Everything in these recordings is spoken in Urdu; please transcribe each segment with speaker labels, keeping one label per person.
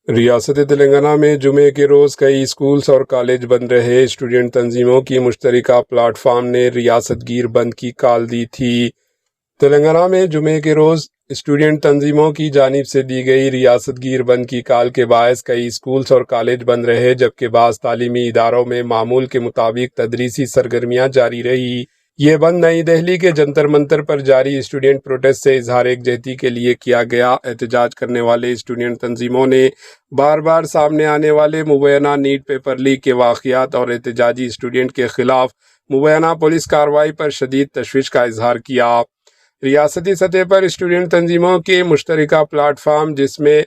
Speaker 1: ریاست تلنگانہ میں جمعے کے روز کئی اسکولز اور کالج بند رہے۔ اسٹوڈنٹ تنظیموں کی مشترکہ پلیٹ فارم نے ریاست گیر بند کی کال دی تھی۔ تلنگانہ میں جمعے کے روز اسٹوڈنٹ تنظیموں کی جانب سے دی گئی ریاست گیر بند کی کال کے باعث کئی اسکولز اور کالج بند رہے، جبکہ بعض تعلیمی اداروں میں معمول کے مطابق تدریسی سرگرمیاں جاری رہی۔ یہ بند نئی دہلی کے جنتر منتر پر جاری اسٹوڈنٹ پروٹیسٹ سے اظہار یکجہتی کے لیے کیا گیا۔ احتجاج کرنے والے اسٹوڈنٹ تنظیموں نے بار بار سامنے آنے والے مبینہ نیٹ پیپر لیک کے واقعات اور احتجاجی اسٹوڈنٹ کے خلاف مبینہ پولیس کارروائی پر شدید تشویش کا اظہار کیا۔ ریاستی سطح پر اسٹوڈنٹ تنظیموں کے مشترکہ پلیٹ فارم، جس میں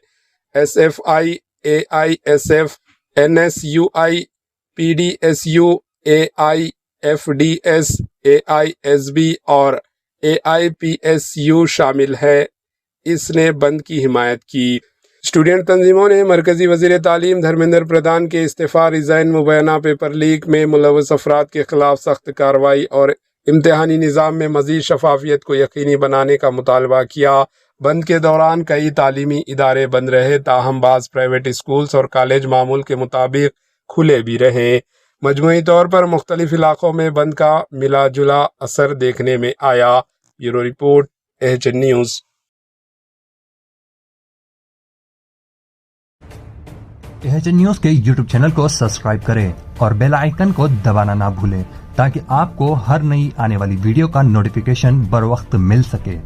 Speaker 1: S F I, A I S F, N S U I, P D S U, A I F D S, A I S B اور A I P S you شامل ہے، اس نے بند کی حمایت کی۔ اسٹوڈنٹ تنظیموں نے مرکزی وزیر تعلیم دھرمیندر پردھان کے استعفی، ریزائن، مبینہ پیپر لیک میں ملوث افراد کے خلاف سخت کارروائی اور امتحانی نظام میں مزید شفافیت کو یقینی بنانے کا مطالبہ کیا۔ بند کے دوران کئی تعلیمی ادارے بند رہے، تاہم بعض پرائیویٹ اسکولز اور کالج معمول کے مطابق کھلے بھی رہے۔ مجموعی طور پر مختلف علاقوں میں بند کا ملا جلا اثر دیکھنے میں آیا۔ Bureau report, H news.
Speaker 2: H news کے یوٹیوب چینل کو سبسکرائب کریں اور بیل آئیکن کو دبانا نہ بھولیں تاکہ آپ کو ہر نئی آنے والی ویڈیو کا نوٹیفیکیشن بر وقت مل سکے۔